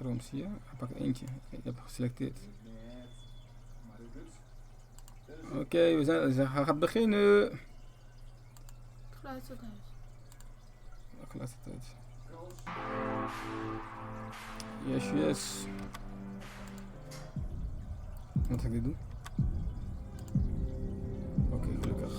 achterom, zie je? Hij pakt eentje. Ik heb geselecteerd. Oké, hij gaat beginnen. Het geluid staat uit. Het geluid staat uit. Yes, yes. Wat ga ik dit doen? Oké, gelukkig.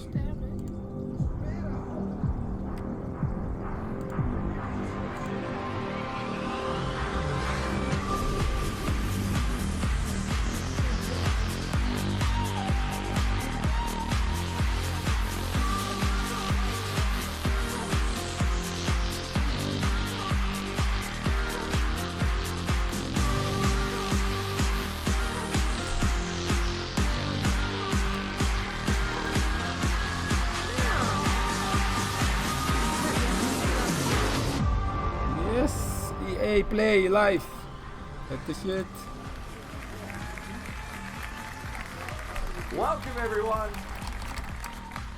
EA Play live. Dat is het. Welcome everyone.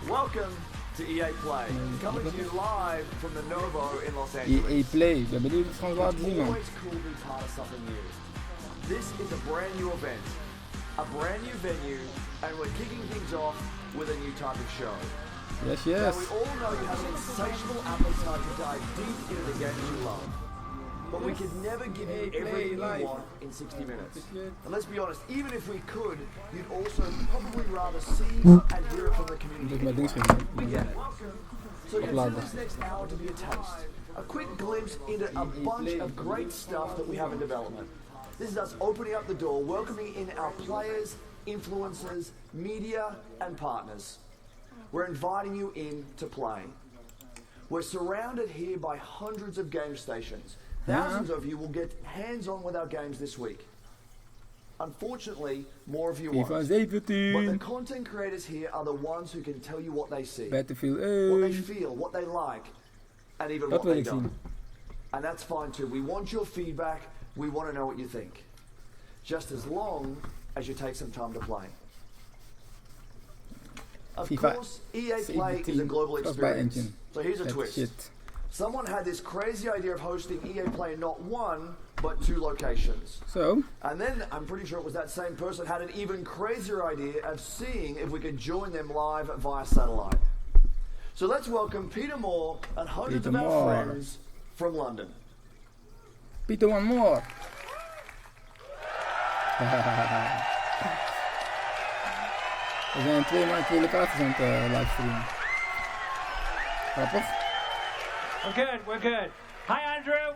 Welcome to EA Play. Coming to you live from the Novo in Los Angeles. EA Play. We hebben dit gewoon laten zien, man. It's always cool to be part of something new. This is a brand new event, a brand new venue, and we're kicking things off with a new type of show. Yes, yes. Now we all know you have an insatiable appetite to dive deep into the games you love. But we could never give you everything you want in 60 minutes. And let's be honest, even if we could, you'd also probably rather see and hear it from the community. We get it. So consider this next hour to be a taste. A quick glimpse into a bunch of great stuff that we have in development. This is us opening up the door, welcoming in our players, influencers, media, and partners. We're inviting you in to play. We're surrounded here by hundreds of game stations. Thousands of you will get hands-on with our games this week. Unfortunately, more of you won't. But the content creators here are the ones who can tell you what they see, what they feel, what they like, and even what they don't. And that's fine too. We want your feedback. We want to know what you think. Just as long as you take some time to play. Of course, EA Play is a global experience. So here's a twist. Someone had this crazy idea of hosting EA Play in not one, but 2 locations. So? And then, I'm pretty sure it was that same person had an even crazier idea of seeing if we could join them live via satellite. So let's welcome Peter Moore and hundreds of our friends from London. Peter, one more. We zijn 2 locaties aan het livestreamen. Grappig. We're good. Hi, Andrew.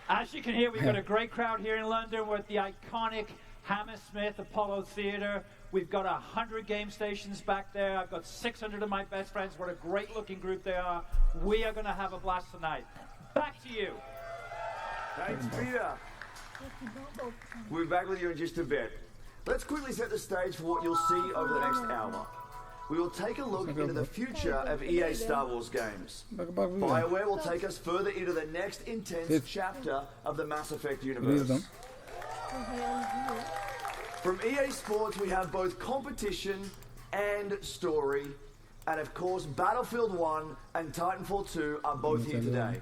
As you can hear, we've got a great crowd here in London. We're at the iconic Hammersmith Apollo Theatre. We've got 100 game stations back there. I've got 600 of my best friends. What a great looking group they are. We are going to have a blast tonight. Back to you. Thanks, Peter. We'll be back with you in just a bit. Let's quickly set the stage for what you'll see over the next hour. We will take a look into the future of EA Star Wars games. BioWare will take us further into the next intense chapter of the Mass Effect universe. From EA Sports we have both competition and story, and of course Battlefield 1 and Titanfall 2 are both here today.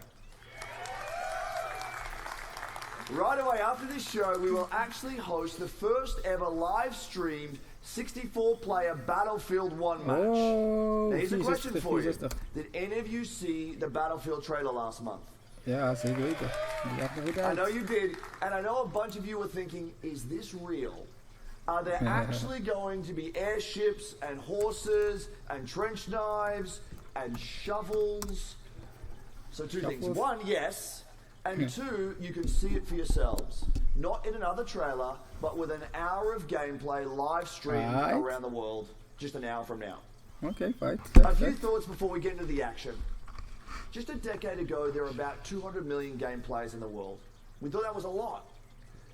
Right away after this show we will actually host the first ever live streamed 64-player Battlefield 1 match. Now here's a question for you. Did any of you see the Battlefield trailer last month? Ja, zeker weten. I know you did, and I know a bunch of you were thinking, is this real? Are there actually going to be airships and horses and trench knives and shovels? So 2 things. 1, yes. And 2, you can see it for yourselves. Not in another trailer, but with an hour of gameplay live streamed around the world, just an hour from now. Okay, fine. A few thoughts before we get into the action. Just a decade ago, there were about 200 million game players in the world. We thought that was a lot.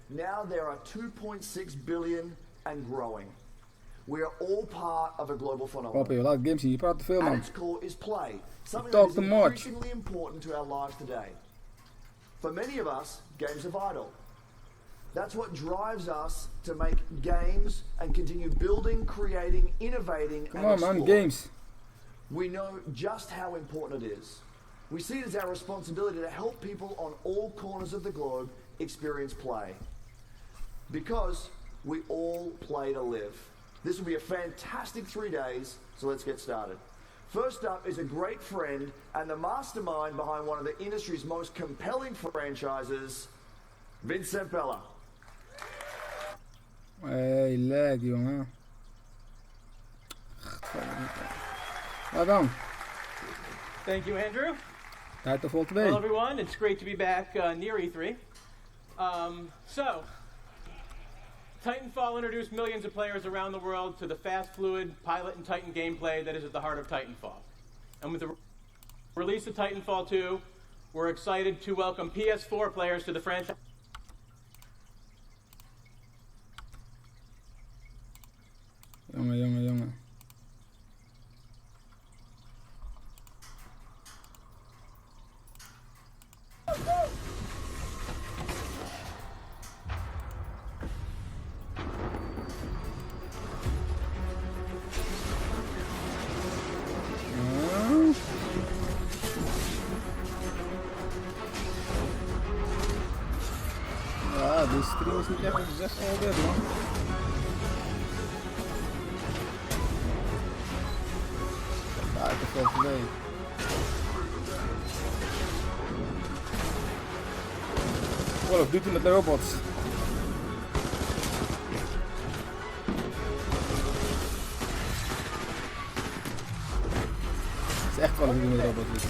Now there are 2.6 billion and growing. We are all part of a global phenomenon. At its core is play, something that is increasingly important to our lives today. For many of us, games are vital. That's what drives us to make games and continue building, creating, innovating, and exploring. Games. We know just how important it is. We see it as our responsibility to help people on all corners of the globe experience play. Because we all play to live. This will be a fantastic 3 days, so let's get started. First up is a great friend and the mastermind behind one of the industry's most compelling franchises, Vincent Bella. Hey, lag jongen. Waar dan? Thank you, Andrew. Tijd er vol 2. Hello, everyone. It's great to be back near E3. So, Titanfall introduced millions of players around the world to the fast, fluid, pilot, and Titan gameplay that is at the heart of Titanfall. And with the release of Titanfall 2, we're excited to welcome PS4 players to the franchise. Jongen. Ja, die stream is niet echt succesvol dit, man. Ja, ik heb wel 2. Call of Duty met de robots. Het is echt Call of Duty met robots.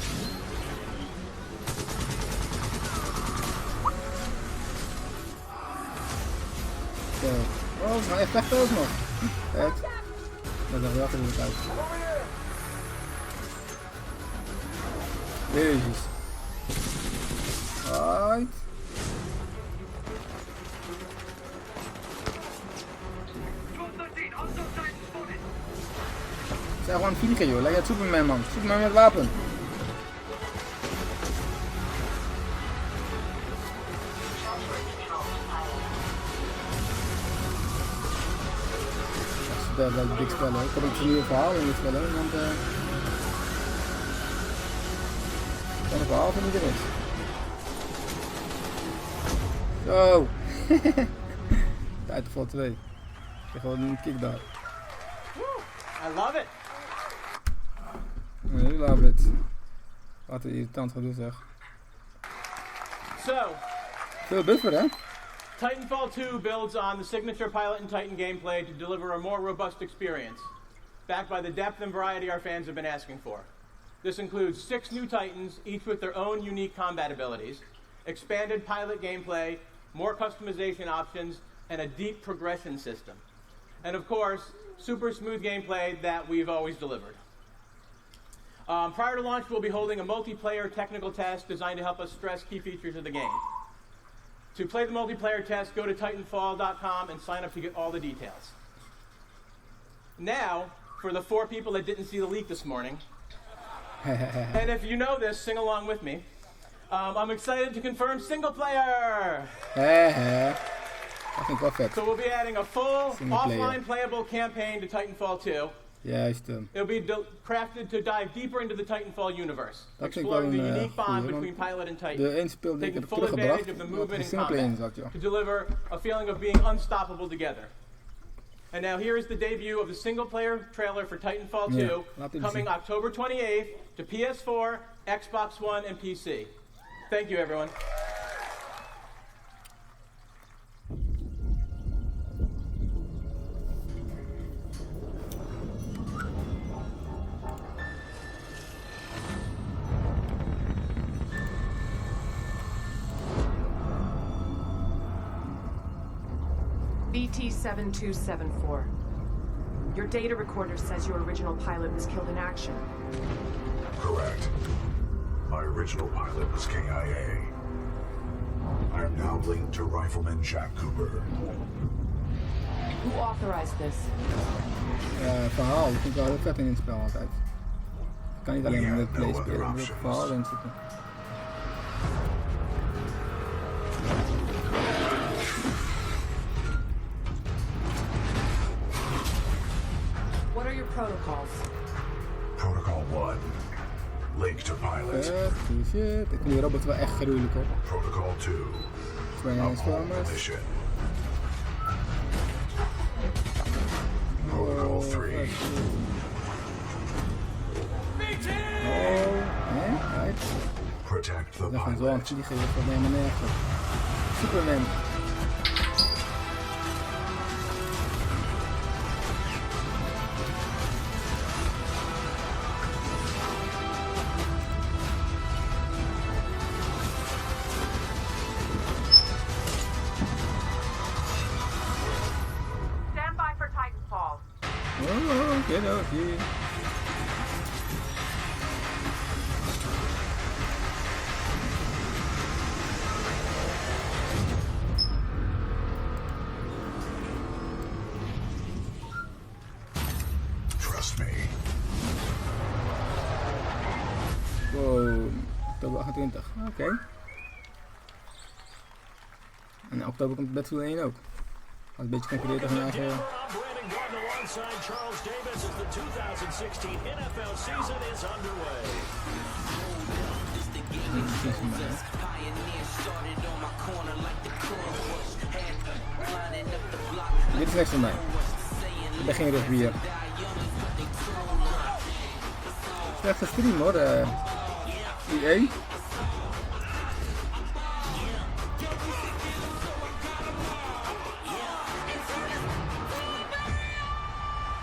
Zo. Oh, maar echt vechten ook nog. Vet. Dat is wel even uit. Jezus. Right. Het zijn gewoon vliegen joh, lijkt het Superman man. Superman met wapen. Dat is een dik spel hoor. Ik heb ook een nieuw verhaal in dit spel hoor, want ik kan een verhaal van iedereen. Zo. Tijd voor 2. Ik heb gewoon een kick daar. I love it. I love it. Wat een irritant gedoe zeg. So, veel buffer hè? Titanfall 2 builds on the signature pilot and Titan gameplay to deliver a more robust experience, backed by the depth and variety our fans have been asking for. This includes 6 new Titans, each with their own unique combat abilities, expanded pilot gameplay, more customization options, and a deep progression system. And of course, super smooth gameplay that we've always delivered. Prior to launch, we'll be holding a multiplayer technical test designed to help us stress key features of the game. To play the multiplayer test, go to Titanfall.com and sign up to get all the details. Now, for the 4 people that didn't see the leak this morning, and if you know this, sing along with me. I'm excited to confirm single player! Dat vind ik wel vet. So we'll be adding a full, offline playable campaign to Titanfall 2. Juist. It'll be crafted to dive deeper into the Titanfall universe, Dat vind ik wel exploring the een unique bond between pilot and Titan, de 1 speel die ik heb taking full advantage teruggebracht, of the wat movement de and singleplayer in combat zat joh. to deliver a feeling of being unstoppable together. And now here is the debut of the single-player trailer for Titanfall 2, coming October 28th to PS4, Xbox One, and PC. Thank you, everyone. BT-7274. Your data recorder says your original pilot was killed in action. Correct. My original pilot was KIA. I'm now linked to Rifleman Jack Cooper. Who authorized this? Ja, verhaal. Dat vind ik wel heel vet in het spel altijd. Ik kan niet alleen met play spelen, er moet ook verhaal in zitten. What are your protocols? Protocol 1. Link to pilot. Shit. Ik vind die robot wel echt gruwelijk hoor. Protocol 2. Transformers. Mission. Protocol 3. Right. Protect the We gaan zo aan het pilot. vliegen, dat gaat helemaal nergens op. Superman. Stand by for Titanfall. Oh, get out here. Trust me. Wow, oktober 28. Oké. En in oktober komt Battlefield 1 ook. Gaat een beetje concurreren tegen hun eigen... Alongside Charles Davis as the 2016 NFL season is underway. Dit is niks voor mij. Ik ben geen rugbier. Slechte stream hoor, EA.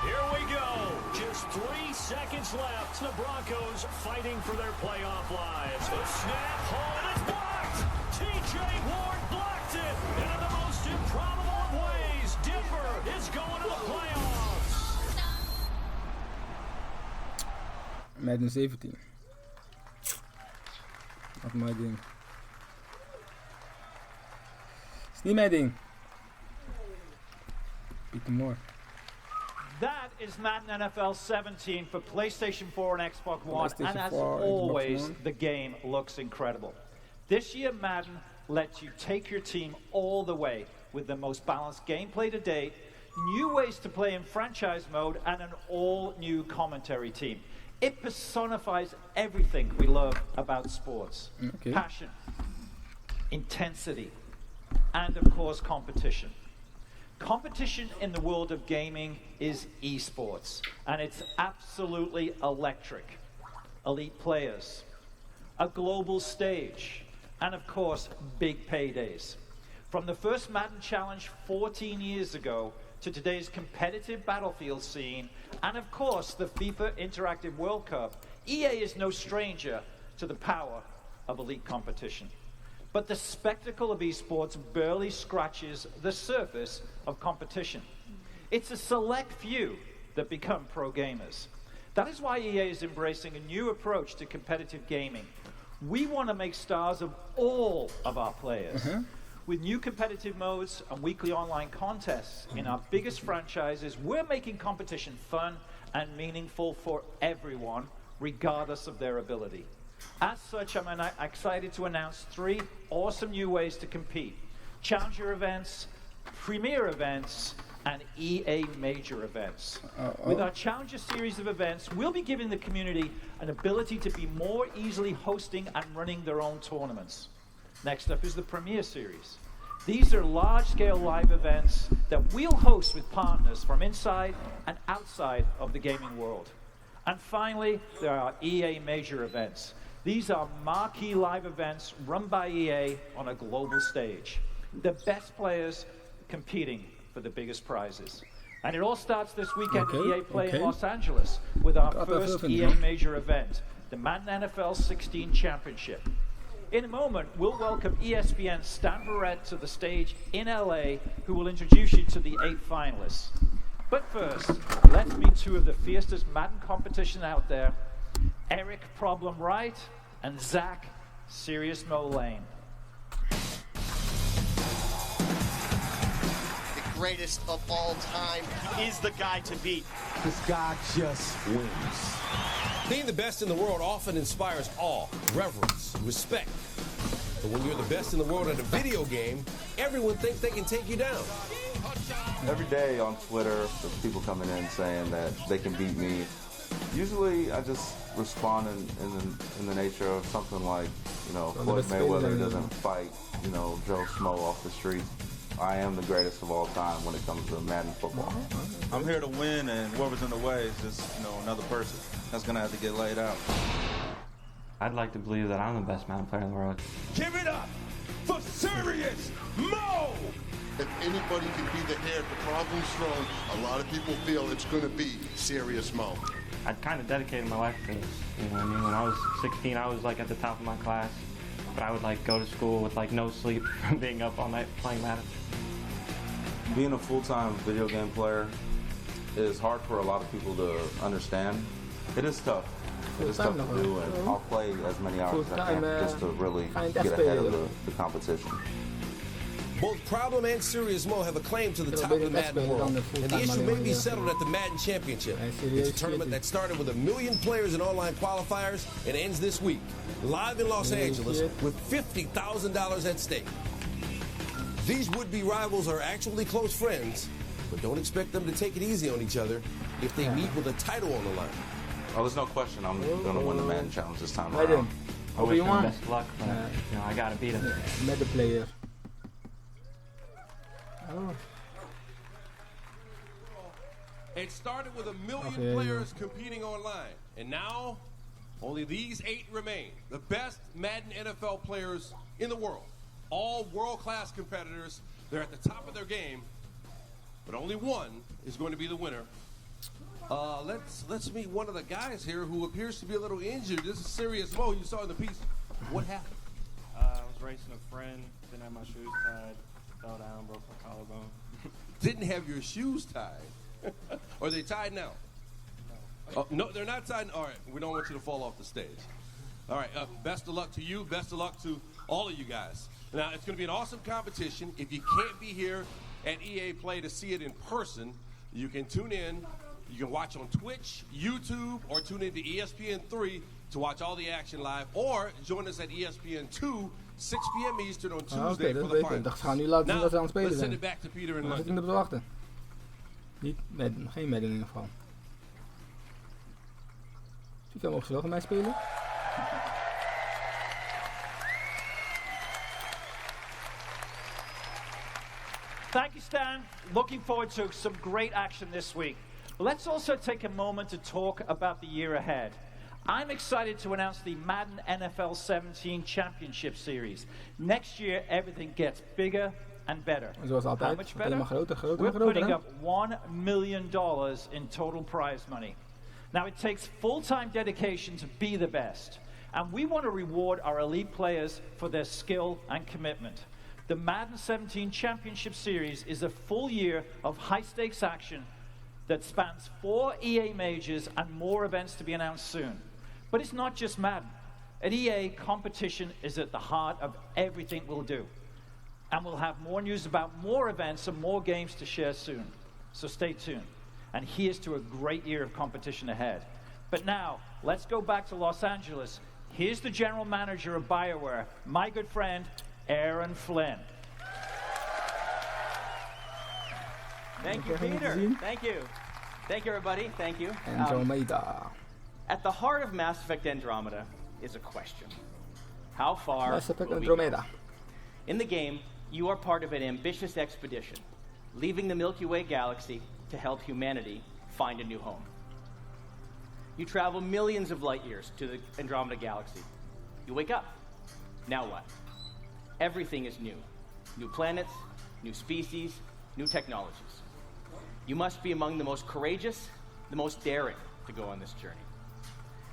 Here we go. Just 3 seconds left. The Broncos fighting for their playoff lives. The snap, and it's blocked. TJ Ward blocked it. And in the most improbable of ways, Denver is going to the playoffs. Madden 17. Wat mijn ding. Is niet mijn ding. Pieter Moore. That is Madden NFL 17 for PlayStation 4 and Xbox One, PlayStation and as 4, Xbox always, One. the game looks incredible. This year, Madden lets you take your team all the way with the most balanced gameplay to date, new ways to play in franchise mode, and an all-new commentary team. It personifies everything we love about sports. Okay. Passion, intensity, and of course, competition. Competition in the world of gaming is esports, and it's absolutely electric. Elite players, a global stage, and of course, big paydays. From the first Madden Challenge 14 years ago to today's competitive Battlefield scene, and of course, the FIFA Interactive World Cup, EA is no stranger to the power of elite competition. But the spectacle of esports barely scratches the surface of competition. It's a select few that become pro gamers. That is why EA is embracing a new approach to competitive gaming. We want to make stars of all of our players. With new competitive modes and weekly online contests in our biggest franchises, we're making competition fun and meaningful for everyone, regardless of their ability. As such, I'm excited to announce 3 awesome new ways to compete: Challenger events, Premier events, and EA Major events. With our Challenger series of events, we'll be giving the community an ability to be more easily hosting and running their own tournaments. Next up is the Premier series. These are large-scale live events that we'll host with partners from inside and outside of the gaming world. And finally, there are EA Major events. These are marquee live events run by EA on a global stage. The best players competing for the biggest prizes. And it all starts this weekend at EA Play in Los Angeles with our first EA Major event, the Madden NFL 16 Championship. In a moment, we'll welcome ESPN's Stan Barrett to the stage in LA, who will introduce you to the 8 finalists. But first, let's meet 2 of the fiercest Madden competition out there, Eric Problem Right and Zach Serious Mo Lane. The greatest of all time is the guy to beat. This guy just wins. Being the best in the world often inspires awe, reverence, respect. But when you're the best in the world at a video game, everyone thinks they can take you down. Every day on Twitter, there's people coming in saying that they can beat me. Usually I just respond in the nature of something like, you know, Floyd Mayweather doesn't fight, you know, Joe Smo off the street. I am the greatest of all time when it comes to Madden football. I'm here to win, and whoever's in the way is just, you know, another person that's gonna have to get laid out. I'd like to believe that I'm the best Madden player in the world. Give it up for Serious Mo! If anybody can be the head, the problem's thrown, a lot of people feel it's going to be Serious Mo. I'd kind of dedicated my life to this. You know what I mean? When I was 16, I was like at the top of my class, but I would like go to school with like no sleep from being up all night playing Madden. Being a full-time video game player is hard for a lot of people to understand. It is tough. It is tough to do, and I'll play as many hours as I can just to really get ahead of the competition. Both Problem and Serious Mo have a claim to the top of the Madden world, and the issue may be settled at the Madden Championship. It's a tournament that started with 1 million players in online qualifiers and ends this week, live in Los Angeles, with $50,000 at stake. These would-be rivals are actually close friends, but don't expect them to take it easy on each other if they meet with a title on the line. Oh, there's no question I'm going to win the Madden Challenge this time around. I wish him best of luck, but you know, I gotta beat him. Met player. It started with 1 million players competing online, and now only these 8 remain. The best Madden NFL players in the world. All world-class competitors. They're at the top of their game, but only one is going to be the winner. Let's meet one of the guys here who appears to be a little injured. This is Serious Mo. You saw in the piece. What happened? I was racing a friend, didn't have my shoes tied, fell down, broke my collarbone. Didn't have your shoes tied? Are they tied now? No. Oh, no, they're not tied. All right, we don't want you to fall off the stage. All right, best of luck to you. Best of luck to all of you guys. Now, it's going to be an awesome competition. If you can't be here at EA Play to see it in person, you can tune in. You can watch on Twitch, YouTube, or tune in to ESPN3 to watch all the action live, or join us at ESPN2, 6 p.m. Eastern on Tuesday for the finals. Now, let's send it back to Peter in London. Zit in te wachten. Niet Madden, geen Madden in ieder geval. Ziet hem of ze wel gaan mij spelen? Thank you, Stan. Looking forward to some great action this week. Let's also take a moment to talk about the year ahead. I'm excited to announce the Madden NFL 17 Championship Series. Next year, everything gets bigger and better. Zoals altijd. How much better? Groter, We're putting up $1 million in total prize money. Now, it takes full-time dedication to be the best, and we want to reward our elite players for their skill and commitment. The Madden 17 Championship Series is a full year of high-stakes action that spans 4 EA majors and more events to be announced soon. But it's not just Madden. At EA, competition is at the heart of everything we'll do. And we'll have more news about more events and more games to share soon. So stay tuned. And here's to a great year of competition ahead. But now, let's go back to Los Angeles. Here's the general manager of BioWare, my good friend, Aaron Flynn. Thank you, Peter. Thank you. Thank you, everybody. Thank you. Andromeda. At the heart of Mass Effect Andromeda is a question. How far Mass Effect will we Andromeda. go? In the game, you are part of an ambitious expedition, leaving the Milky Way galaxy to help humanity find a new home. You travel millions of light years to the Andromeda galaxy. You wake up. Now what? Everything is new. New planets, new species, new technologies. You must be among the most courageous, the most daring to go on this journey.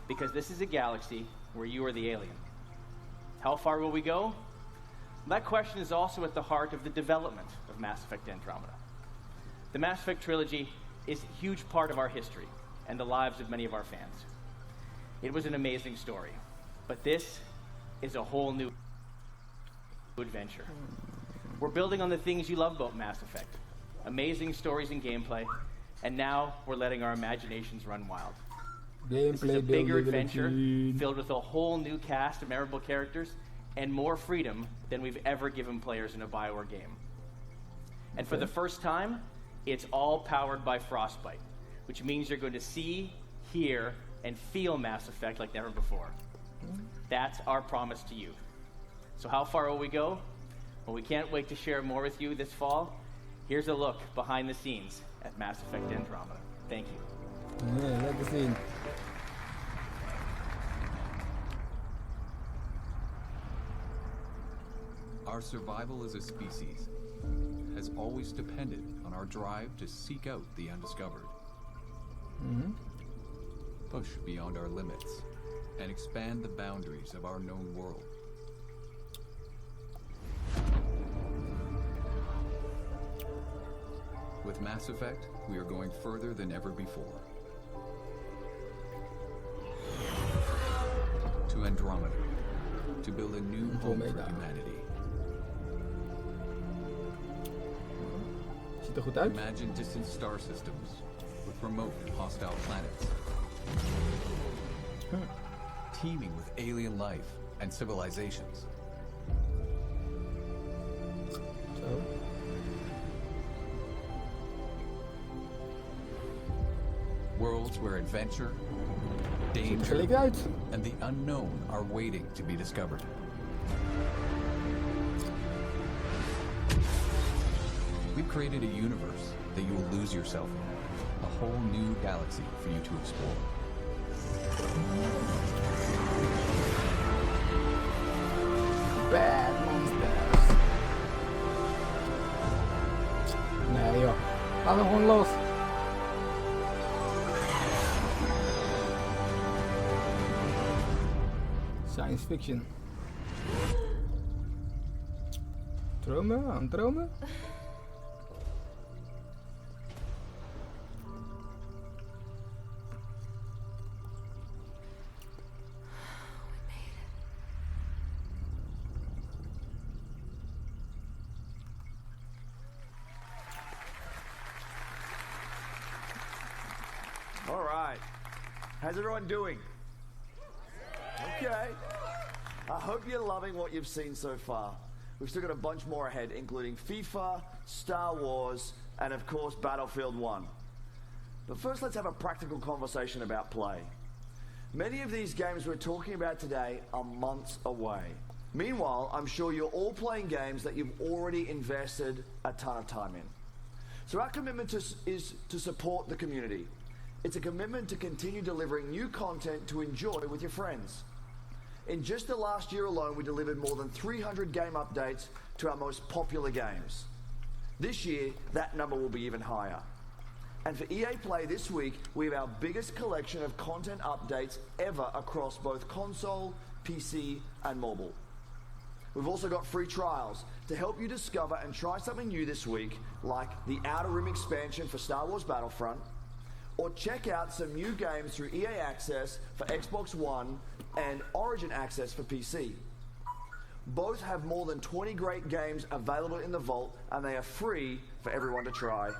Because this is a galaxy where you are the alien. How far will we go? That question is also at the heart of the development of Mass Effect Andromeda. The Mass Effect trilogy is a huge part of our history and the lives of many of our fans. It was an amazing story, but this is a whole new adventure. We're building on the things you love about Mass Effect. Amazing stories and gameplay, and now we're letting our imaginations run wild. This is a bigger adventure filled with a whole new cast of memorable characters and more freedom than we've ever given players in a BioWare game. And for the first time, it's all powered by Frostbite, which means you're going to see, hear, and feel Mass Effect like never before. That's our promise to you. So how far will we go? Well, we can't wait to share more with you this fall. Here's a look behind the scenes at Mass Effect Andromeda. Thank you. Yeah, lekker zien. Our survival as a species has always depended on our drive to seek out the undiscovered. Push beyond our limits and expand the boundaries of our known world. With Mass Effect, we are going further than ever before. To Andromeda, to build a new home for humanity. Ziet er goed uit. Imagine distant star systems with remote and hostile planets. Teeming with alien life and civilizations. Zo. Worlds where adventure, danger, and the unknown are waiting to be discovered. We've created a universe that you will lose yourself in. A whole new galaxy for you to explore. Bad monsters. Nee joh, laat hem gewoon los. Science fiction. Dromen? Aan het dromen? All right. How's everyone doing? Okay. I hope you're loving what you've seen so far. We've still got a bunch more ahead, including FIFA, Star Wars, and of course Battlefield 1. But first, let's have a practical conversation about play. Many of these games we're talking about today are months away. Meanwhile, I'm sure you're all playing games that you've already invested a ton of time in. So our commitment is to support the community. It's a commitment to continue delivering new content to enjoy with your friends. In just the last year alone, we delivered more than 300 game updates to our most popular games. This year, that number will be even higher. And for EA Play this week, we have our biggest collection of content updates ever across both console, PC, and mobile. We've also got free trials to help you discover and try something new this week, like the Outer Rim expansion for Star Wars Battlefront, or check out some new games through EA Access for Xbox One and Origin Access for PC. Both have more than 20 great games available in the vault, and they are free for everyone to try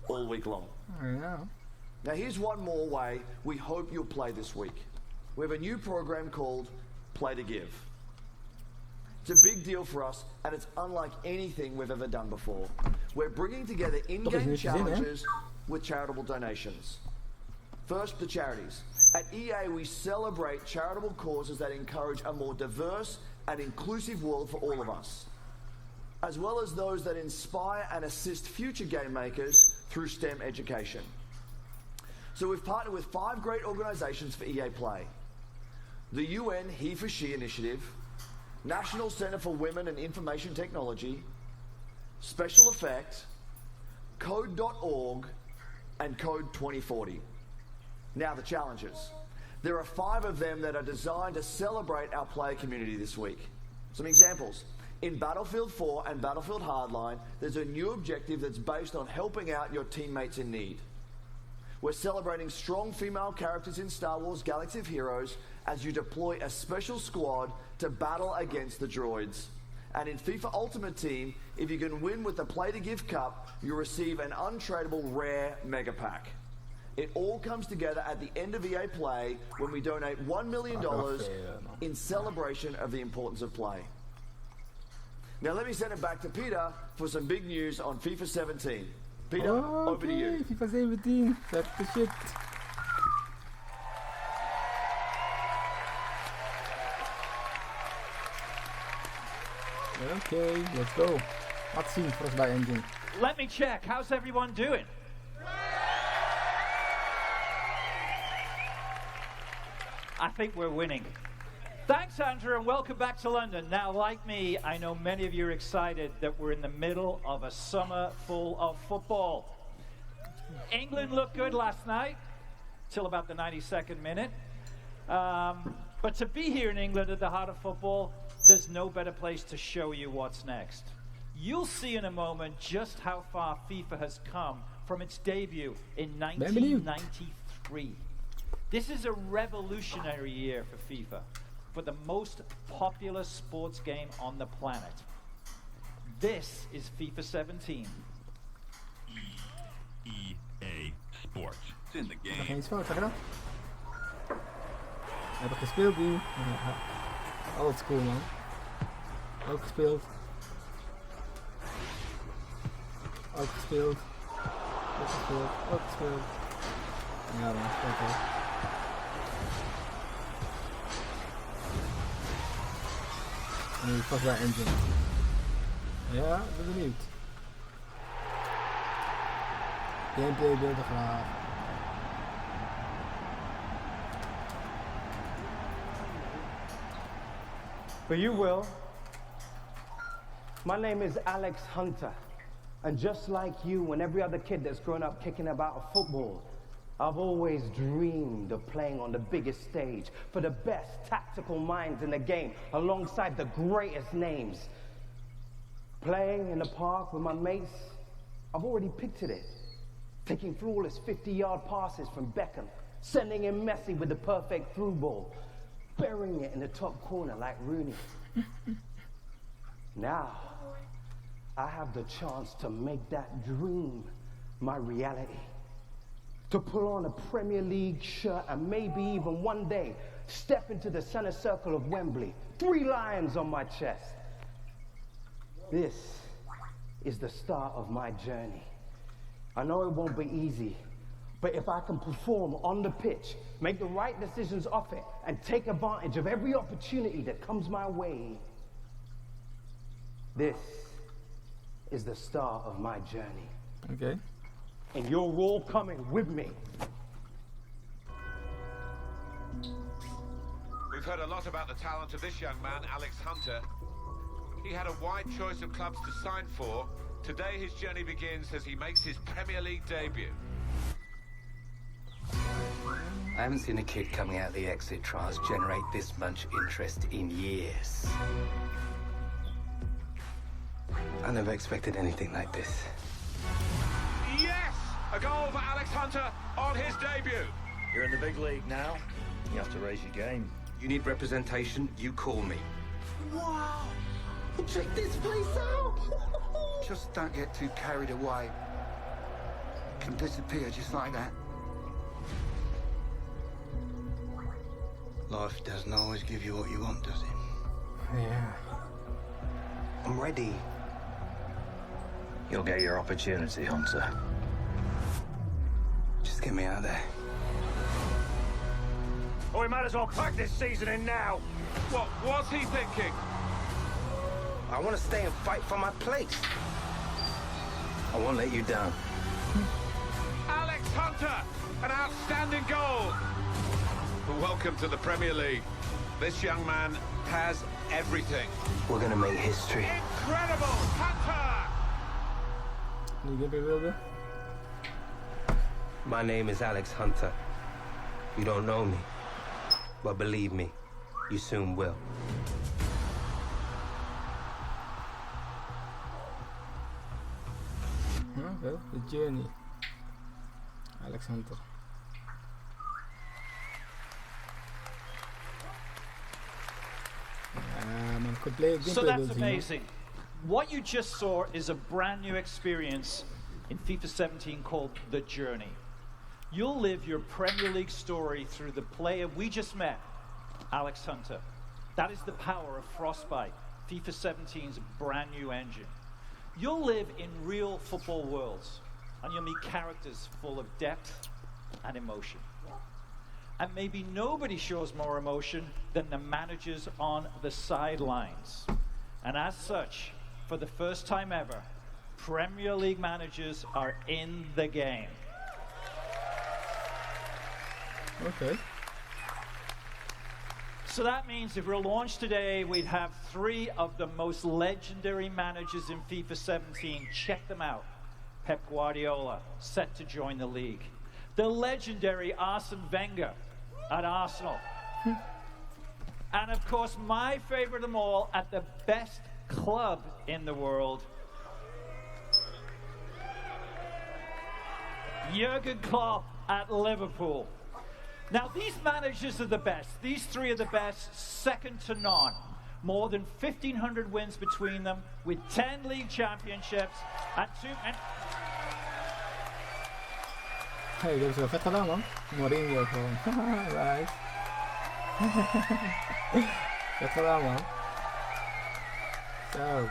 all week long. Now here's one more way we hope you'll play this week. We have a new program called Play to Give. It's a big deal for us, and it's unlike anything we've ever done before. We're bringing together in-game challenges with charitable donations. First, the charities. At EA, we celebrate charitable causes that encourage a more diverse and inclusive world for all of us, as well as those that inspire and assist future game makers through STEM education. So we've partnered with 5 great organizations for EA Play. The UN He for She Initiative, National Center for Women and Information Technology, Special Effect, Code.org, and Code 2040. Now the challenges. There are 5 of them that are designed to celebrate our player community this week. Some examples. In Battlefield 4 and Battlefield Hardline, there's a new objective that's based on helping out your teammates in need. We're celebrating strong female characters in Star Wars Galaxy of Heroes as you deploy a special squad to battle against the droids. And in FIFA Ultimate Team, if you can win with the Play to Give Cup, you'll receive an untradeable rare mega pack. It all comes together at the end of EA Play when we donate $1 million in celebration of the importance of play. Now let me send it back to Peter for some big news on FIFA 17. Peter, over to you. FIFA 17, vet shit. Okay, let's go. Wat zien volgens bij engine. Let me check. How's everyone doing? I think we're winning. Thanks, Andrew, and welcome back to London. Now, like me, I know many of you are excited that we're in the middle of a summer full of football. England looked good last night, till about the 92nd minute. But to be here in England at the heart of football, there's no better place to show you what's next. You'll see in a moment just how far FIFA has come from its debut in 1993. This is a revolutionary year for FIFA, for the most popular sports game on the planet. This is FIFA 17. EA Sports. It's in the game. Geen fout, zag je dat? We hebben gespeeld die. Ja, alles cool man. Ook gespeeld. Ook gespeeld. Ook gespeeld. Ook gespeeld. Ja man, kijk hoor. En nu vast bij engine. Ja, ik ben benieuwd. Gameplay beelden graag. For you, Will. My name is Alex Hunter. And just like you and every other kid that's grown up kicking about a football, I've always dreamed of playing on the biggest stage for the best tactical minds in the game, alongside the greatest names. Playing in the park with my mates, I've already pictured it. Taking flawless 50-yard passes from Beckham, sending in Messi with the perfect through ball, burying it in the top corner like Rooney. Now, I have the chance to make that dream my reality. To pull on a Premier League shirt and maybe even one day step into the center circle of Wembley, 3 lions on my chest. This is the start of my journey. I know it won't be easy, but if I can perform on the pitch, make the right decisions off it, and take advantage of every opportunity that comes my way, this is the start of my journey. Okay. And you're all coming with me. We've heard a lot about the talent of this young man, Alex Hunter. He had a wide choice of clubs to sign for. Today his journey begins as he makes his Premier League debut. I haven't seen a kid coming out of the exit trials generate this much interest in years. I never expected anything like this. Yes! A goal for Alex Hunter on his debut. You're in the big league now. You have to raise your game. You need representation, you call me. Wow! Check this place out! Just don't get too carried away. Can disappear just like that. Life doesn't always give you what you want, does it? Yeah. I'm ready. You'll get your opportunity, Hunter. Just get me out of there. Oh, we might as well pack this season in now. What was he thinking? I want to stay and fight for my place. I won't let you down. Alex Hunter, an outstanding goal. Welcome to the Premier League. This young man has everything. We're gonna make history. Incredible, Hunter! New gameplay beelden. My name is Alex Hunter. You don't know me, but believe me, you soon will. Okay, the journey. Alex Hunter. So that's amazing. What you just saw is a brand new experience in FIFA 17 called The Journey. You'll live your Premier League story through the player we just met, Alex Hunter. That is the power of Frostbite, FIFA 17's brand new engine. You'll live in real football worlds, and you'll meet characters full of depth and emotion. And maybe nobody shows more emotion than the managers on the sidelines. And as such, for the first time ever, Premier League managers are in the game. Okay. So that means if we're launched today, we'd have 3 of the most legendary managers in FIFA 17. Check them out. Pep Guardiola, set to join the league. The legendary Arsene Wenger at Arsenal. And of course, my favorite of them all, at the best club in the world, Jurgen Klopp at Liverpool. Now, these managers are the best. These 3 are the best, second to none. More than 1,500 wins between them, with 10 league championships and 2... Hey, dit is wel vet gedaan, man. Mourinho gewoon. Right. Vet gedaan, man. So.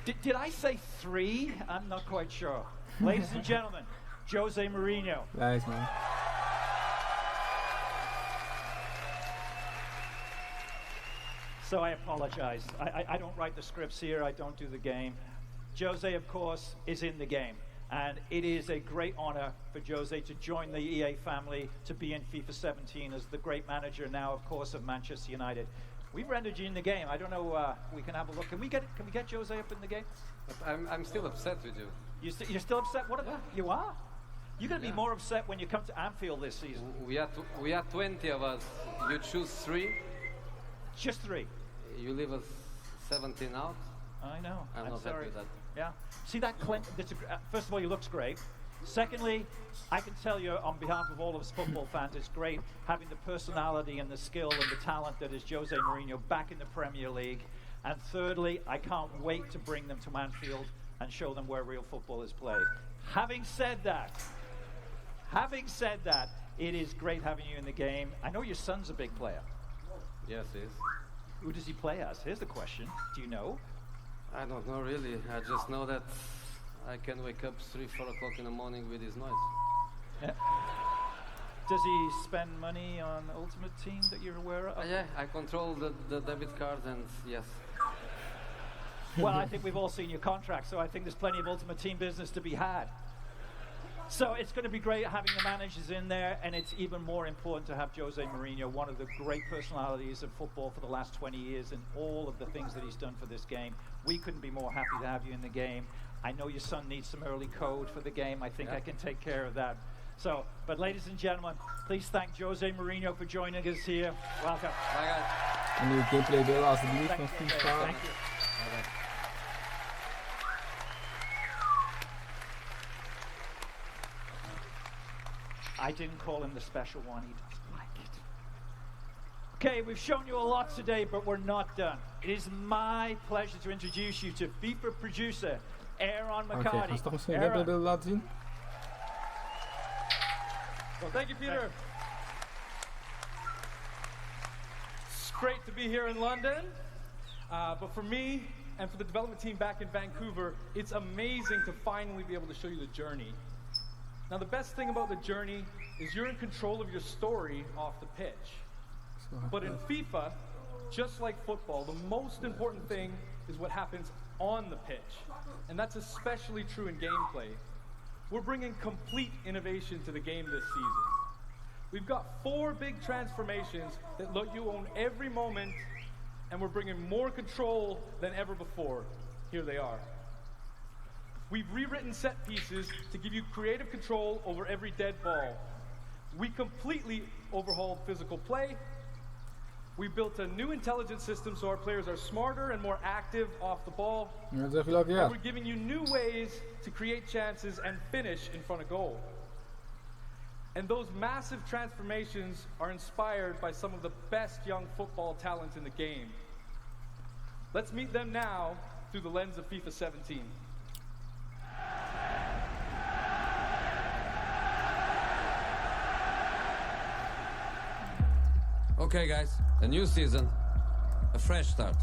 Did I say 3? I'm not quite sure. Ladies and gentlemen, Jose Mourinho. Nice, man. So I apologize. I don't write the scripts here. I don't do the game. Jose, of course, is in the game. And it is a great honor for Jose to join the EA family, to be in FIFA 17 as the great manager now, of course, of Manchester United. We've rendered you in the game. I don't know, we can have a look. Can we get Jose up in the game? But I'm still upset with you. You're still upset? What about you are? You're going to be more upset when you come to Anfield this season. We are 20 of us. You choose 3. Just 3. You leave us 17 out. I know. I'm not happy with that. Yeah. See that Clint? First of all, he looks great. Secondly, I can tell you on behalf of all of us football fans, it's great having the personality and the skill and the talent that is Jose Mourinho back in the Premier League. And thirdly, I can't wait to bring them to Anfield and show them where real football is played. Having said that, it is great having you in the game. I know your son's a big player. Yes, he is. Who does he play as? Here's the question. Do you know? I don't know really. I just know that I can wake up 3-4 o'clock in the morning with his noise. Yeah. Does he spend money on Ultimate Team that you're aware of? Yeah, I control the debit card, and yes. Well, I think we've all seen your contract, so I think there's plenty of Ultimate Team business to be had. So it's going to be great having the managers in there, and it's even more important to have Jose Mourinho, one of the great personalities of football for the last 20 years, and all of the things that he's done for this game. We couldn't be more happy to have you in the game. I know your son needs some early code for the game. I think I can take care of that. So, but ladies and gentlemen, please thank Jose Mourinho for joining us here. Welcome. Bye, guys. Een nieuwe gameplay deel alsjeblieft van FIFA. Thank you. I didn't call him the special one. He doesn't like it. Okay, we've shown you a lot today, but we're not done. It is my pleasure to introduce you to FIFA producer Aaron McCarty. Oké, gaan ze toch misschien een gameplay beeld laten zien? Well, thank you, Peter. It's great to be here in London, but for me and for the development team back in Vancouver, it's amazing to finally be able to show you the journey. Now, the best thing about the journey is you're in control of your story off the pitch. But in FIFA, just like football, the most important thing is what happens on the pitch. And that's especially true in gameplay. We're bringing complete innovation to the game this season. We've got 4 big transformations that let you own every moment, and we're bringing more control than ever before. Here they are. We've rewritten set pieces to give you creative control over every dead ball. We completely overhauled physical play. We built a new intelligence system so our players are smarter and more active off the ball. Ja, zeg je ook, ja. And we're giving you new ways to create chances and finish in front of goal. And those massive transformations are inspired by some of the best young football talent in the game. Let's meet them now through the lens of FIFA 17. Okay, guys, a new season, a fresh start.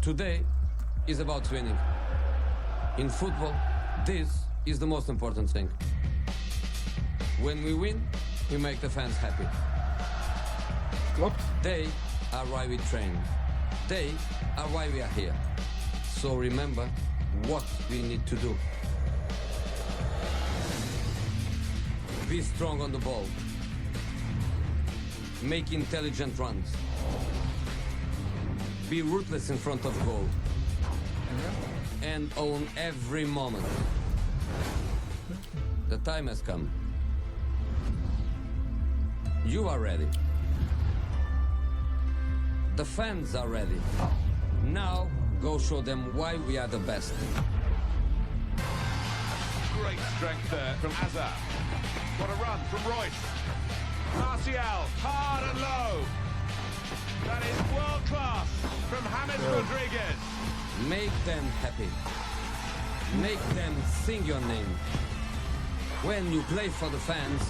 Today is about winning. In football, this is the most important thing. When we win, we make the fans happy. Klopt. They are why we train. They are why we are here. So remember what we need to do. Be strong on the ball. Make intelligent runs. Be ruthless in front of goal. And own every moment. The time has come. You are ready. The fans are ready. Now, go show them why we are the best. Great strength there from Azar. What a run from Royce. Martial, hard and low. That is world class from James Rodriguez. Make them happy. Make them sing your name. When you play for the fans,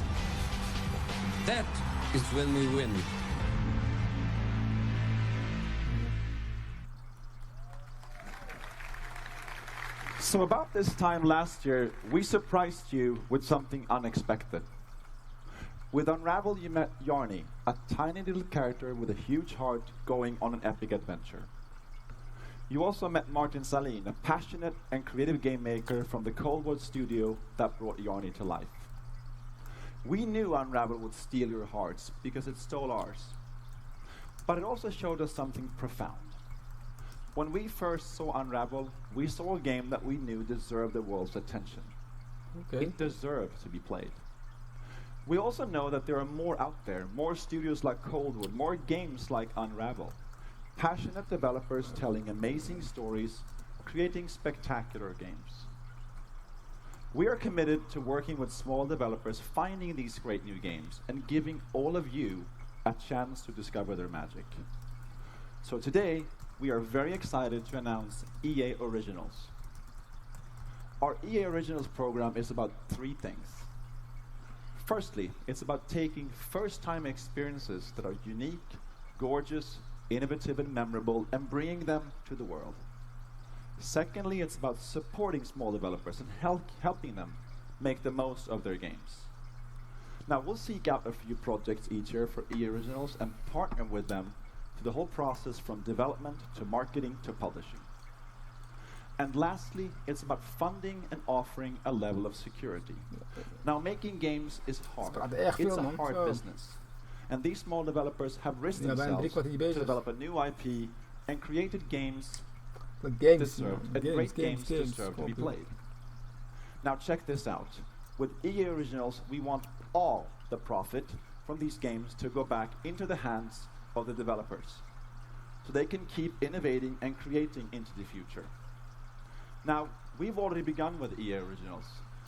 that is when we win. So about this time last year, we surprised you with something unexpected. With Unravel, you met Yarny, a tiny little character with a huge heart going on an epic adventure. You also met Martin Salin, a passionate and creative game maker from the Cold War studio that brought Yarny to life. We knew Unravel would steal your hearts because it stole ours. But it also showed us something profound. When we first saw Unravel, we saw a game that we knew deserved the world's attention. Okay. It deserved to be played. We also know that there are more out there, more studios like Coldwood, more games like Unravel. Passionate developers telling amazing stories, creating spectacular games. We are committed to working with small developers, finding these great new games, and giving all of you a chance to discover their magic. So today, we are very excited to announce EA Originals. Our EA Originals program is about 3 things. Firstly, it's about taking first-time experiences that are unique, gorgeous, innovative, and memorable, and bringing them to the world. Secondly, it's about supporting small developers and helping them make the most of their games. Now, we'll seek out a few projects each year for EA Originals and partner with them through the whole process from development to marketing to publishing. And lastly, it's about funding and offering a level of security. Now, making games is hard. It's a hard business. And these small developers have risked themselves to develop a new IP and created games deserve to be played. Now check this out. With EA Originals, we want all the profit from these games to go back into the hands of the developers, so they can keep innovating and creating into the future. Now, we've already begun with EA Originals,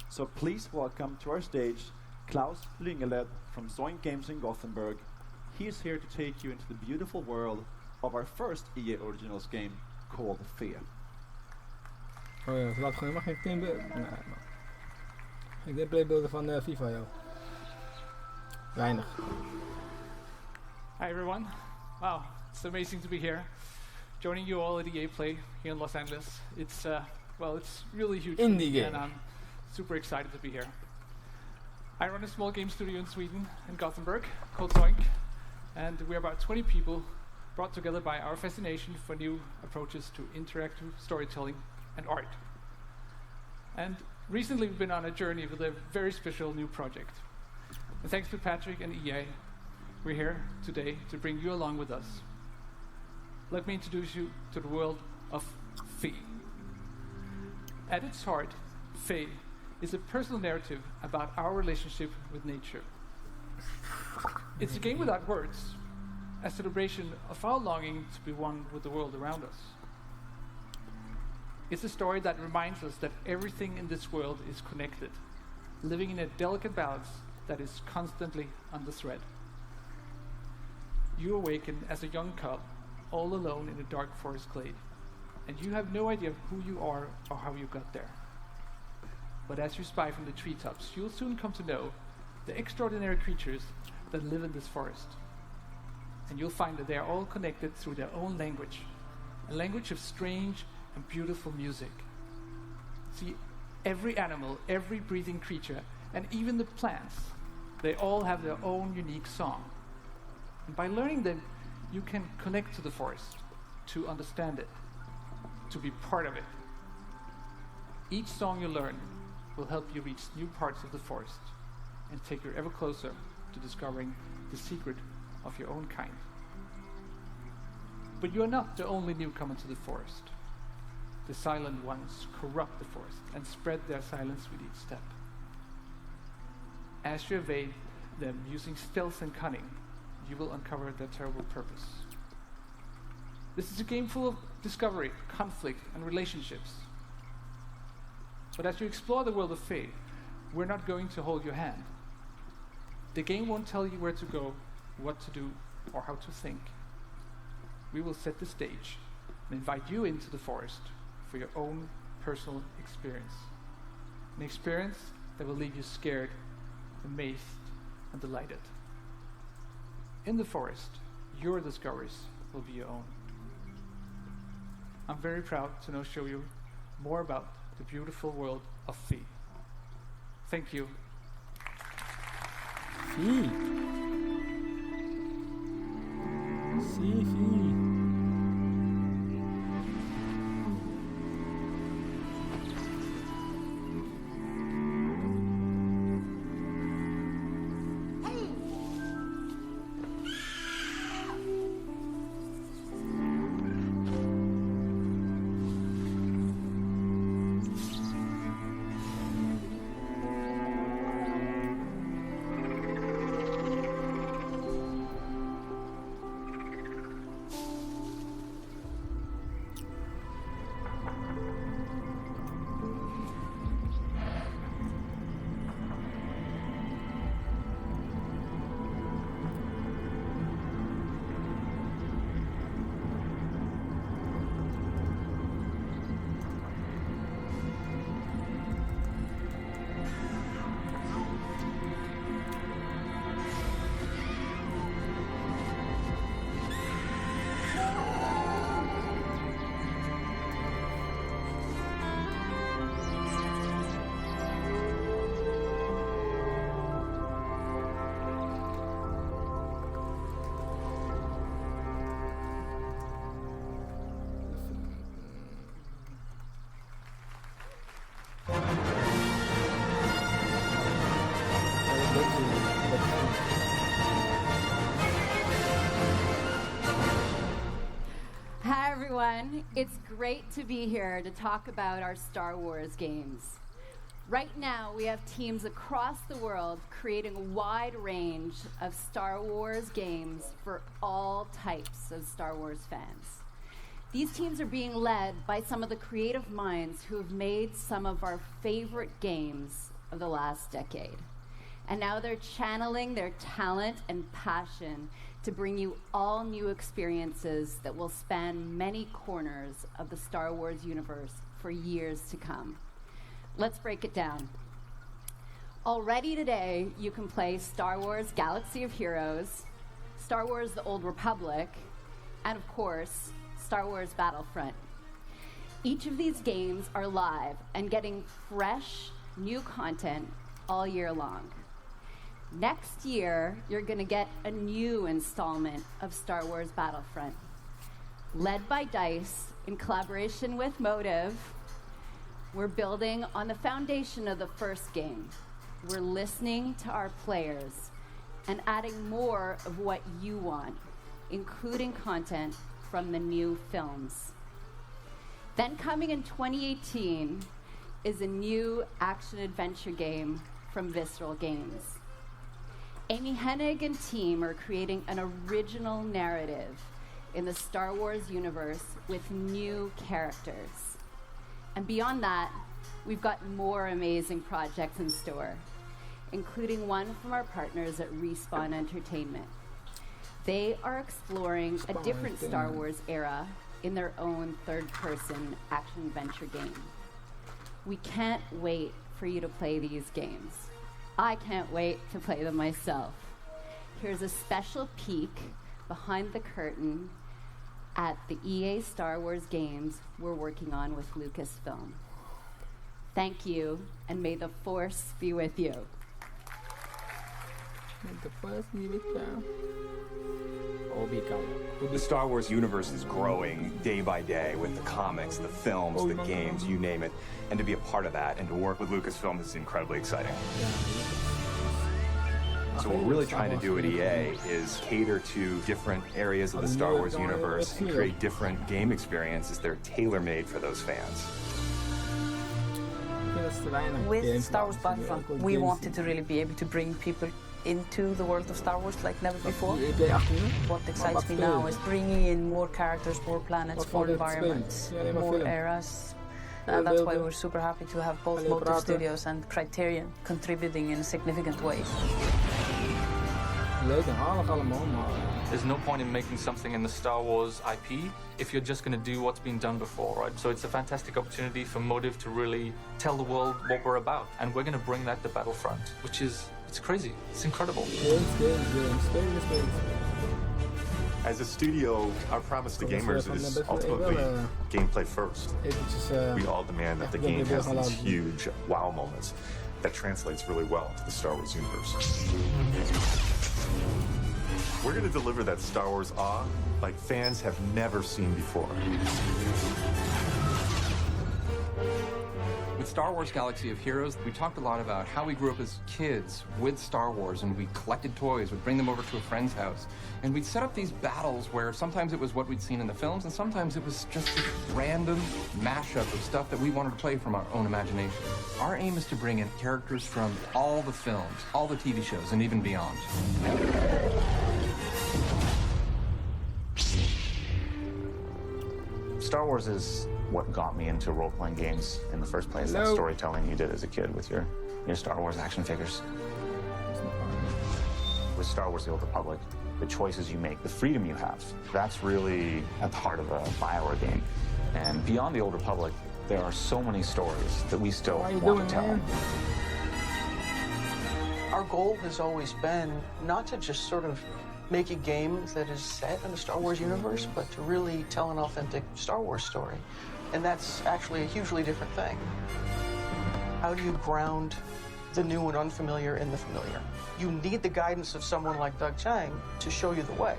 so please welcome to our stage Klaus Lyngeled from Zoink Games in Gothenburg. He's here to take you into the beautiful world of our first EA Originals game called Fear. Oh ja, ze laten gewoon helemaal geen gameplaybeelden van FIFA, joh. Weinig. Hi everyone. Wow, it's amazing to be here, joining you all at EA Play here in Los Angeles. It's well, it's really huge for me, and I'm super excited to be here. I run a small game studio in Sweden, in Gothenburg, called Zoink, and we're about 20 people brought together by our fascination for new approaches to interactive storytelling and art. And recently we've been on a journey with a very special new project. And thanks to Patrick and EA, we're here today to bring you along with us. Let me introduce you to the world of Fe. At its heart, Fe is a personal narrative about our relationship with nature. It's a game without words, a celebration of our longing to be one with the world around us. It's a story that reminds us that everything in this world is connected, living in a delicate balance that is constantly on the thread. You awaken as a young cub, all alone in a dark forest glade, and you have no idea who you are or how you got there. But as you spy from the treetops, you'll soon come to know the extraordinary creatures that live in this forest. And you'll find that they are all connected through their own language, a language of strange and beautiful music. See, every animal, every breathing creature, and even the plants, they all have their own unique song. And by learning them, you can connect to the forest, to understand it, to be part of it. Each song you learn will help you reach new parts of the forest and take you ever closer to discovering the secret of your own kind. But you are not the only newcomer to the forest. The silent ones corrupt the forest and spread their silence with each step. As you evade them using stealth and cunning, you will uncover their terrible purpose. This is a game full of discovery, conflict, and relationships. But as you explore the world of Fae, we're not going to hold your hand. The game won't tell you where to go, what to do, or how to think. We will set the stage and invite you into the forest for your own personal experience. An experience that will leave you scared, amazed, and delighted. In the forest, your discoveries will be your own. I'm very proud to now show you more about the beautiful world of Fae. Thank you. Fae. Fae. Hi everyone, it's great to be here to talk about our Star Wars games. Right now we have teams across the world creating a wide range of Star Wars games for all types of Star Wars fans. These teams are being led by some of the creative minds who have made some of our favorite games of the last decade. And now they're channeling their talent and passion to bring you all new experiences that will span many corners of the Star Wars universe for years to come. Let's break it down. Already today, you can play Star Wars Galaxy of Heroes, Star Wars The Old Republic, and of course, Star Wars Battlefront. Each of these games are live and getting fresh, new content all year long. Next year, you're going to get a new installment of Star Wars Battlefront. Led by DICE, in collaboration with Motive, we're building on the foundation of the first game. We're listening to our players and adding more of what you want, including content from the new films. Then coming in 2018 is a new action-adventure game from Visceral Games. Amy Hennig and team are creating an original narrative in the Star Wars universe with new characters. And beyond that, we've got more amazing projects in store, including one from our partners at Respawn Entertainment. They are exploring a different Star Wars era in their own third-person action-adventure game. We can't wait for you to play these games. I can't wait to play them myself. Here's a special peek behind the curtain at the EA Star Wars games we're working on with Lucasfilm. Thank you, and may the Force be with you. May the Force be with you. The Star Wars universe is growing day by day with the comics, the films, the games, you name it. And to be a part of that and to work with Lucasfilm is incredibly exciting. So what we're really trying to do at EA is cater to different areas of the Star Wars universe and create different game experiences that are tailor-made for those fans. With Star Wars Battlefront, we wanted to really be able to bring people into the world of Star Wars like never before. What excites me now is bringing in more characters, more planets, more environments, more eras. And that's why we're super happy to have both Motive Studios and Criterion contributing in significant ways. There's no point in making something in the Star Wars IP if you're just going to do what's been done before, right? So it's a fantastic opportunity for Motive to really tell the world what we're about. And we're going to bring that to Battlefront, which is, it's crazy. It's incredible. As a studio, our promise to gamers is ultimately gameplay first. We all demand that the game has these huge wow moments that translates really well to the Star Wars universe. We're going to deliver that Star Wars awe like fans have never seen before. With Star Wars Galaxy of Heroes, we talked a lot about how we grew up as kids with Star Wars, and we collected toys, we'd bring them over to a friend's house, and we'd set up these battles where sometimes it was what we'd seen in the films, and sometimes it was just a random mashup of stuff that we wanted to play from our own imagination. Our aim is to bring in characters from all the films, all the TV shows, and even beyond. Star Wars is what got me into role-playing games in the first place. That storytelling you did as a kid with your Star Wars action figures. With Star Wars: The Old Republic, the choices you make, the freedom you have, that's really at the heart of a BioWare game. And beyond The Old Republic, there are so many stories that we still want to tell. Our goal has always been not to just sort of make a game that is set in the Star Wars universe, but to really tell an authentic Star Wars story. And that's actually a hugely different thing. How do you ground the new and unfamiliar in the familiar? You need the guidance of someone like Doug Chiang to show you the way.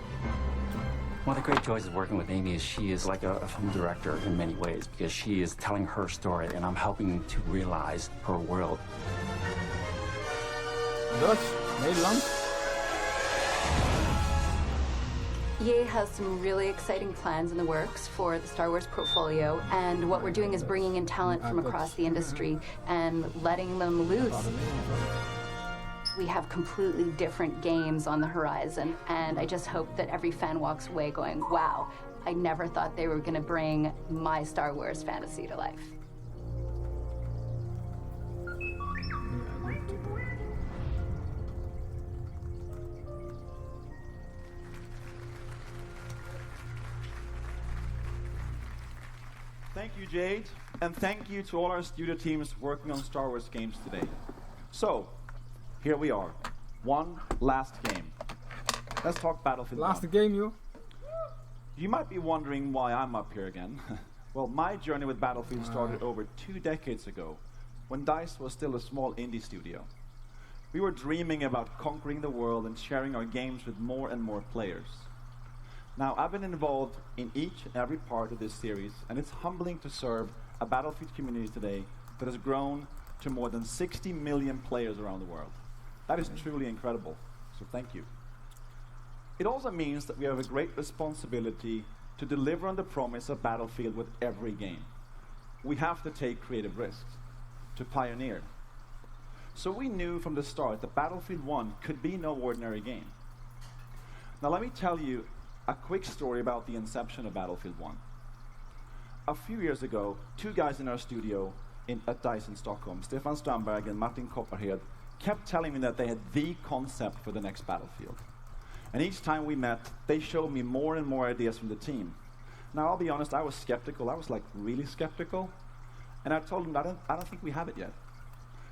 One of the great joys of working with Amy is she is like a film director in many ways, because she is telling her story and I'm helping to realize her world. Dutch, Nederlands. EA has some really exciting plans in the works for the Star Wars portfolio, and what we're doing is bringing in talent from across the industry and letting them loose. We have completely different games on the horizon, and I just hope that every fan walks away going, wow, I never thought they were going to bring my Star Wars fantasy to life. Thank you, Jade, and thank you to all our studio teams working on Star Wars games today. So, here we are. One last game. Let's talk Battlefield 1. Last game, you. You might be wondering why I'm up here again. Well, my journey with Battlefield started over 2 decades ago, when DICE was still a small indie studio. We were dreaming about conquering the world and sharing our games with more and more players. Now, I've been involved in each and every part of this series, and it's humbling to serve a Battlefield community today that has grown to more than 60 million players around the world. That is truly incredible, so thank you. It also means that we have a great responsibility to deliver on the promise of Battlefield with every game. We have to take creative risks, to pioneer. So we knew from the start that Battlefield 1 could be no ordinary game. Now let me tell you a quick story about the inception of Battlefield 1. A few years ago, 2 guys in our studio at DICE in Stockholm, Stefan Strandberg and Martin Kopparhed, kept telling me that they had the concept for the next Battlefield. And each time we met, they showed me more and more ideas from the team. Now, I'll be honest, I was skeptical. I was like really skeptical. And I told them, I don't think we have it yet.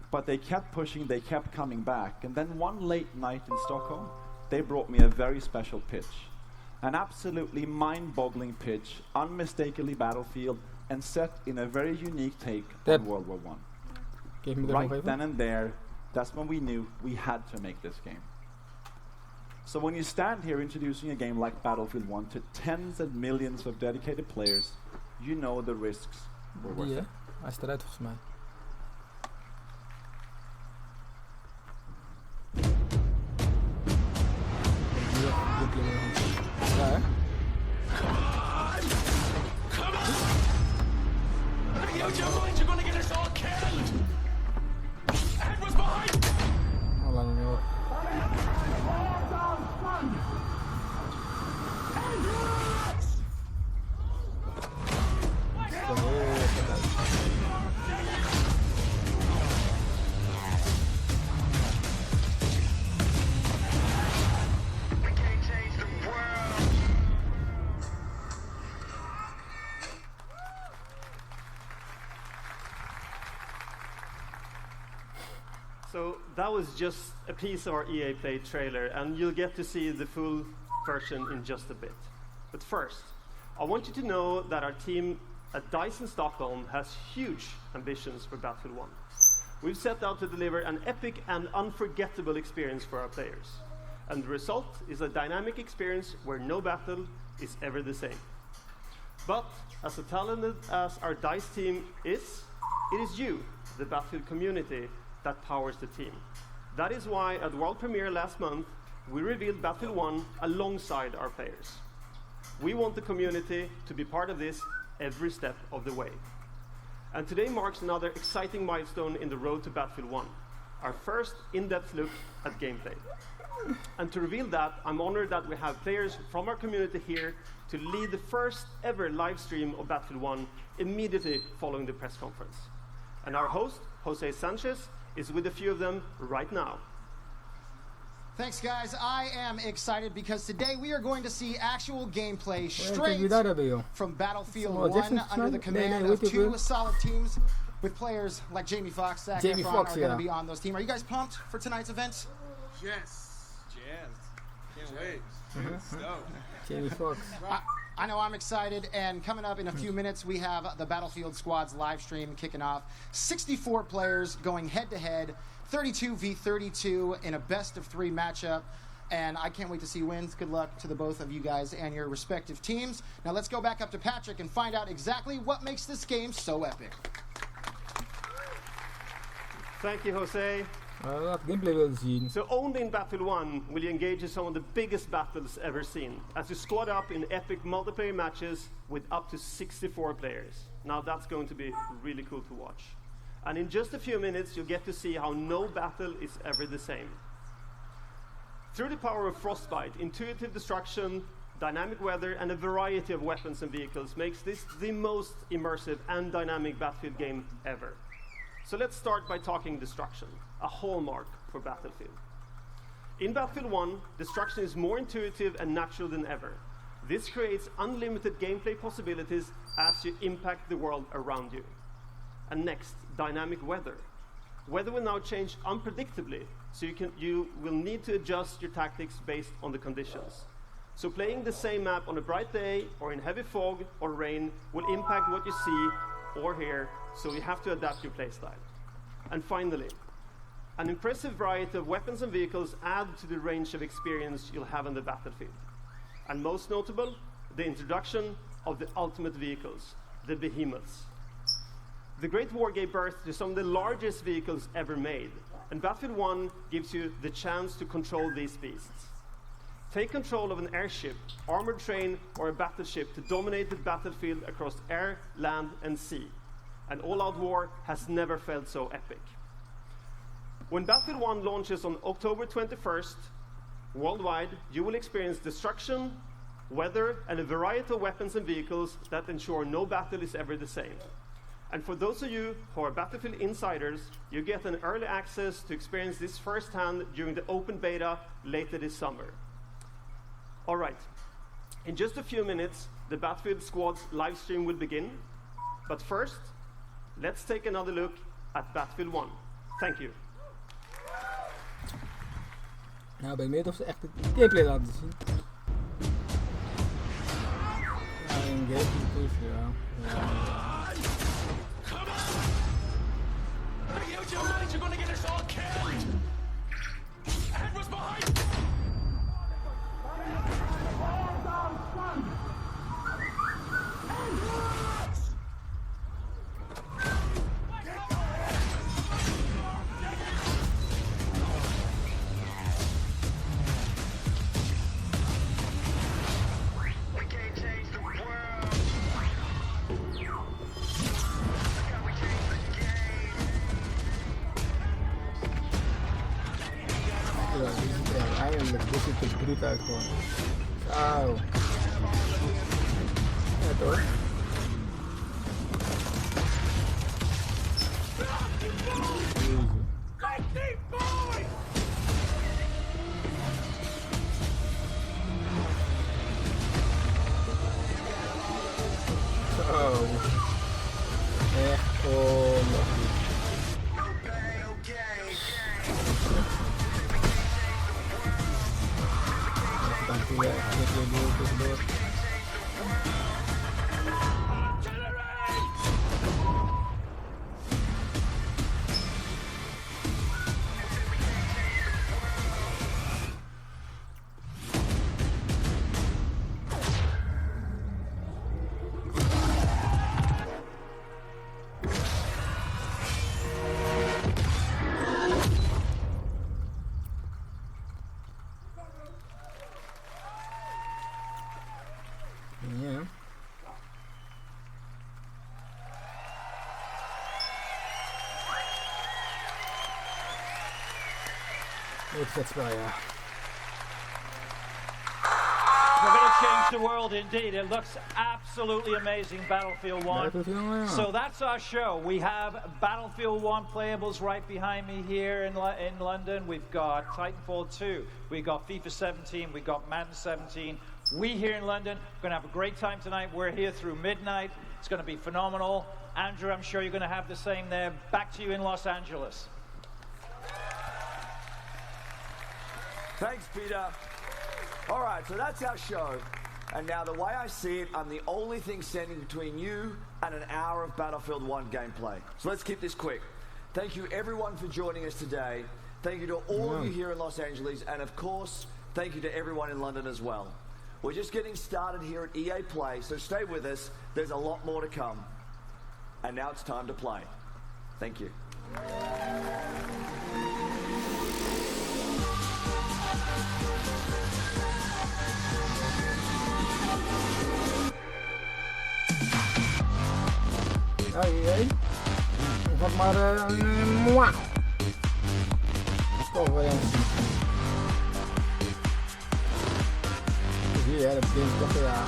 But they kept pushing, they kept coming back. And then one late night in Stockholm, they brought me a very special pitch. An absolutely mind-boggling pitch, unmistakably Battlefield, and set in a very unique take on World War I. Right then and there, that's when we knew we had to make this game. So when you stand here introducing a game like Battlefield 1 to tens of millions of dedicated players, you know the risks were worth it. Hij is eruit volgens mij. Ja, hè? Oh, lang niet meer. So that was just a piece of our EA Play trailer, and you'll get to see the full version in just a bit. But first, I want you to know that our team at DICE in Stockholm has huge ambitions for Battlefield 1. We've set out to deliver an epic and unforgettable experience for our players. And the result is a dynamic experience where no battle is ever the same. But as talented as our DICE team is, it is you, the Battlefield community, that powers the team. That is why at world premiere last month, we revealed Battlefield 1 alongside our players. We want the community to be part of this every step of the way. And today marks another exciting milestone in the road to Battlefield 1, our first in-depth look at gameplay. And to reveal that, I'm honored that we have players from our community here to lead the first ever live stream of Battlefield 1 immediately following the press conference. And our host, Jose Sanchez, is with a few of them right now. Thanks, guys. I am excited because today we are going to see actual gameplay straight from Battlefield 1 under the command of two solid teams with players like Jamie Foxx, Zac Efron are going to be on those teams. Are you guys pumped for tonight's event? Yes. Jazzed. Can't wait. Jamie Foxx. I know I'm excited, and coming up in a few minutes, we have the Battlefield Squad's live stream kicking off. 64 players going head-to-head, 32 v 32 in a best-of-3 matchup, and I can't wait to see wins. Good luck to the both of you guys and your respective teams. Now let's go back up to Patrick and find out exactly what makes this game so epic. Thank you, Jose. Gameplay willen zien. So only in Battlefield 1 will you engage in some of the biggest battles ever seen, as you squad up in epic multiplayer matches with up to 64 players. Now that's going to be really cool to watch. And in just a few minutes, you'll get to see how no battle is ever the same. Through the power of Frostbite, intuitive destruction, dynamic weather, and a variety of weapons and vehicles makes this the most immersive and dynamic Battlefield game ever. So let's start by talking destruction, a hallmark for Battlefield. In Battlefield 1, destruction is more intuitive and natural than ever. This creates unlimited gameplay possibilities as you impact the world around you. And next, dynamic weather. Weather will now change unpredictably, so you will need to adjust your tactics based on the conditions. So playing the same map on a bright day or in heavy fog or rain will impact what you see or hear, so you have to adapt your playstyle. And finally, an impressive variety of weapons and vehicles add to the range of experience you'll have on the battlefield. And most notable, the introduction of the ultimate vehicles, the behemoths. The Great War gave birth to some of the largest vehicles ever made, and Battlefield 1 gives you the chance to control these beasts. Take control of an airship, armored train, or a battleship to dominate the battlefield across air, land, and sea. An all-out war has never felt so epic. When Battlefield 1 launches on October 21st, worldwide, you will experience destruction, weather, and a variety of weapons and vehicles that ensure no battle is ever the same. And for those of you who are Battlefield insiders, you get an early access to experience this firsthand during the open beta later this summer. All right, in just a few minutes, the Battlefield Squad's live stream will begin. But first, let's take another look at Battlefield 1. Thank you. Nou, ben ik benieuwd of ze echt de gameplay laten zien. Ja, een gameplay push, ja. Eindelijk, dit ziet er bruut uit gewoon. Zo. Ja toch? Zo. Echt onmogelijk. Dank je wel. Ja. Goed vet spel, ja. We're going to change the world indeed. It looks absolutely amazing, Battlefield 1. So that's our show. We have Battlefield 1 playables right behind me here in London. We've got Titanfall 2. We've got FIFA 17. We've got Madden 17. We here in London are going to have a great time tonight. We're here through midnight. It's going to be phenomenal. Andrew, I'm sure you're going to have the same there. Back to you in Los Angeles. Thanks, Peter. All right, so that's our show. And now the way I see it, I'm the only thing standing between you and an hour of Battlefield 1 gameplay. So let's keep this quick. Thank you everyone for joining us today. Thank you to all of you here in Los Angeles. And of course, thank you to everyone in London as well. We're just getting started here at EA Play, so stay with us. There's a lot more to come. And now it's time to play. Thank you. Hey. Wat maar moi. Conferentie. Zie je, dat begint toch ja.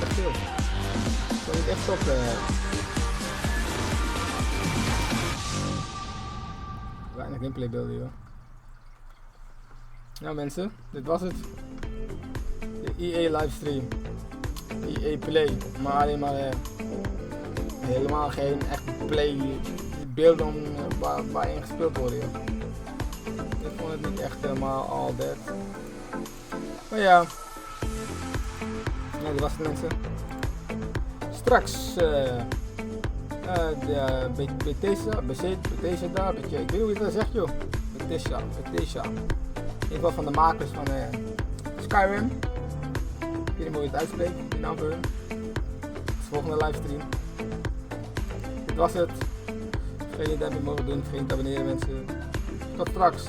Echt veel. Dat is echt top. Weinig gameplaybeelden joh. Nou mensen, dit was het. De EA livestream. EA Play. Maar alleen maar helemaal geen echt play beelden waarin gespeeld worden. Joh. Ik vond het niet echt helemaal all that. Maar ja. Ja, dit was het mensen. Straks Bethesda, ik weet niet hoe je dat zegt joh. Bethesda. In ieder geval van de makers van Skyrim. Ik weet niet hoe je het uitspreekt, die naam voor hun. Het is de volgende livestream. Dit was het. Vergeet niet dat je mogen doen, vergeet niet te abonneren mensen. Tot straks.